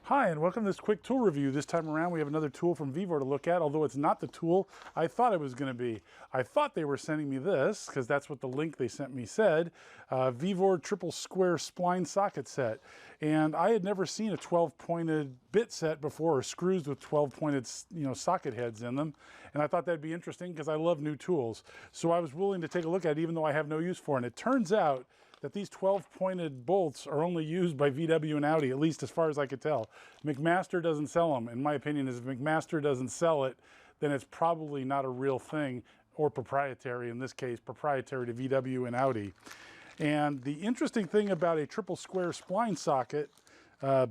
Hi, and welcome to this quick tool review. This time around we have another tool from Vevor to look at, although it's not the tool I thought it was going to be. I thought they were sending me this, because that's what the link they sent me said, Vevor triple square spline socket set. And I had never seen a 12-pointed bit set before, or screws with 12-pointed socket heads in them. And I thought that'd be interesting because I love new tools. So I was willing to take a look at it even though I have no use for it. And it turns out that these 12-pointed bolts are only used by VW and Audi, at least as far as I could tell. McMaster doesn't sell them. In my opinion, if McMaster doesn't sell it, then it's probably not a real thing, or proprietary, in this case, proprietary to VW and Audi. And the interesting thing about a triple square spline socket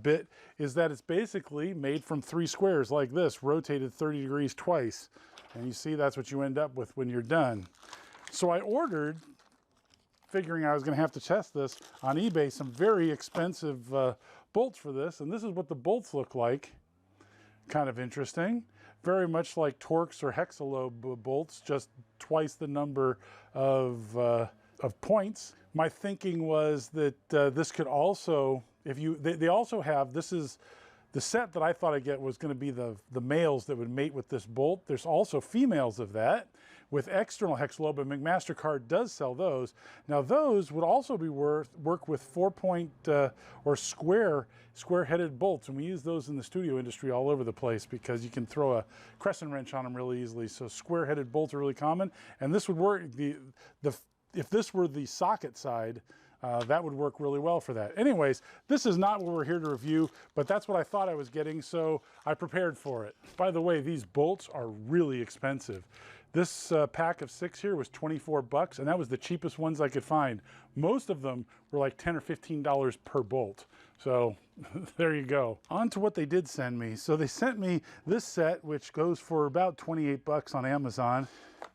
bit is that it's basically made from 3 squares like this, rotated 30 degrees twice. And you see that's what you end up with when you're done. So I ordered, figuring I was going to have to test this on eBay, some very expensive bolts for this, and this is what the bolts look like. Kind of interesting. Very much like Torx or Hexalobe bolts, just twice the number of points. My thinking was that this could also, they also have, this is the set that I thought I'd get was going to be the males that would mate with this bolt. There's also females of that with external Hexalobe, and McMaster does sell those. Now those would also be work with 4-point or square-headed bolts, and we use those in the studio industry all over the place because you can throw a crescent wrench on them really easily. So square-headed bolts are really common, and this would work. If this were the socket side, that would work really well for that. Anyways, this is not what we're here to review, but that's what I thought I was getting, so I prepared for it. By the way, these bolts are really expensive. This pack of 6 here was 24 bucks, and that was the cheapest ones I could find. Most of them were like $10 or $15 per bolt. So there you go. On to what they did send me. So they sent me this set, which goes for about 28 bucks on Amazon.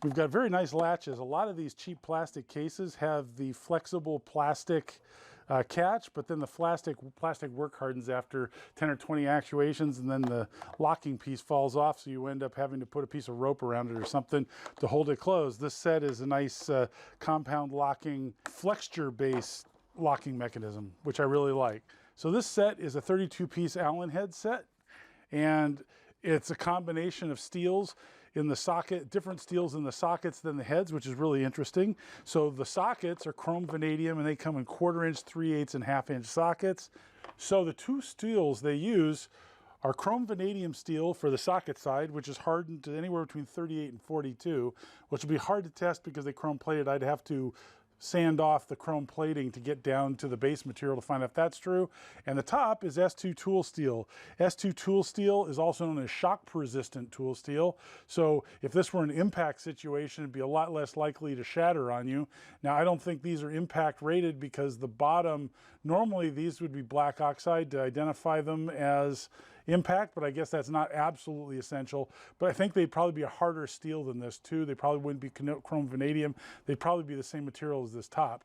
We've got very nice latches. A lot of these cheap plastic cases have the flexible plastic catch, but then the plastic work hardens after 10 or 20 actuations, and then the locking piece falls off, so you end up having to put a piece of rope around it or something to hold it closed. This set is a nice compound locking, flexure-based locking mechanism, which I really like. So this set is a 32-piece Allen head set, and it's a combination of steels in the socket, different steels in the sockets than the heads, which is really interesting. So the sockets are chrome vanadium, and they come in 1/4-inch, 3/8, and 1/2-inch sockets. So the 2 steels they use are chrome vanadium steel for the socket side, which is hardened to anywhere between 38 and 42, which will be hard to test because they chrome plated. I'd have to sand off the chrome plating to get down to the base material to find out if that's true. And the top is S2 tool steel. S2 tool steel is also known as shock resistant tool steel. So if this were an impact situation, it'd be a lot less likely to shatter on you. Now, I don't think these are impact rated because the bottom, normally these would be black oxide to identify them as impact, but I guess that's not absolutely essential. But I think they'd probably be a harder steel than this too. They probably wouldn't be chrome vanadium. They'd probably be the same material as this top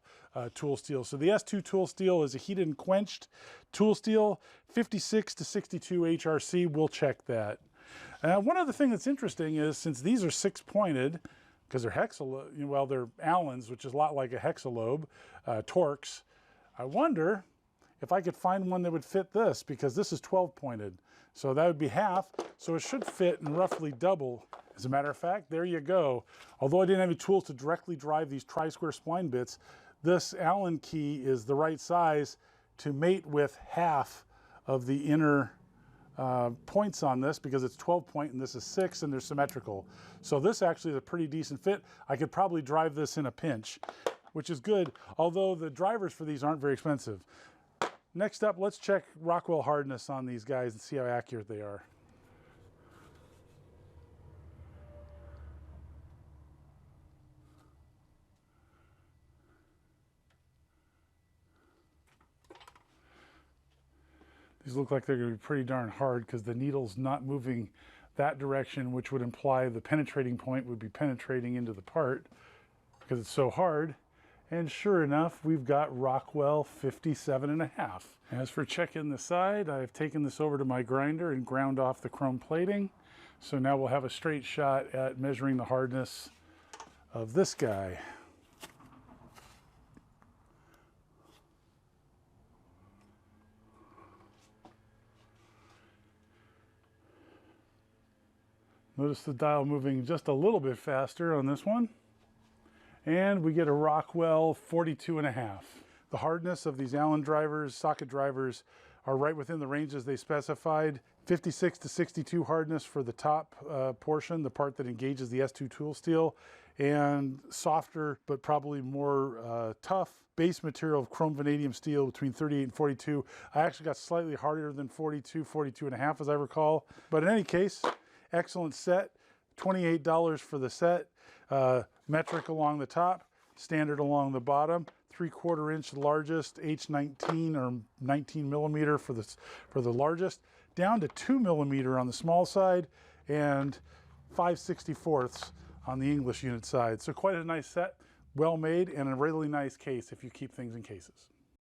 tool steel. So the S2 tool steel is a heated and quenched tool steel, 56 to 62 HRC. We'll check that. One other thing that's interesting is, since these are 6-pointed, because they're Hexalobe, well, they're Allens, which is a lot like a Hexalobe, Torx, I wonder if I could find one that would fit this, because this is 12-pointed. So that would be half, so it should fit in roughly double. As a matter of fact, there you go. Although I didn't have any tools to directly drive these tri-square spline bits, this Allen key is the right size to mate with half of the inner points on this, because it's 12-point and this is 6, and they're symmetrical. So this actually is a pretty decent fit. I could probably drive this in a pinch, which is good, although the drivers for these aren't very expensive. Next up, let's check Rockwell hardness on these guys and see how accurate they are. These look like they're going to be pretty darn hard because the needle's not moving that direction, which would imply the penetrating point would be penetrating into the part because it's so hard. And sure enough, we've got Rockwell 57.5. As for checking the side, I've taken this over to my grinder and ground off the chrome plating. So now we'll have a straight shot at measuring the hardness of this guy. Notice the dial moving just a little bit faster on this one. And we get a Rockwell 42.5. The hardness of these Allen drivers, socket drivers, are right within the ranges they specified. 56 to 62 hardness for the top portion, the part that engages the S2 tool steel, and softer but probably more tough base material of chrome vanadium steel between 38 and 42. I actually got slightly harder than 42, 42.5 as I recall. But in any case, excellent set. $28 for the set. Metric along the top, standard along the bottom. 3/4 inch largest, H19 or 19 millimeter for the largest, down to 2 millimeter on the small side, and 5/64 on the English unit side. So quite a nice set, well made, and a really nice case if you keep things in cases.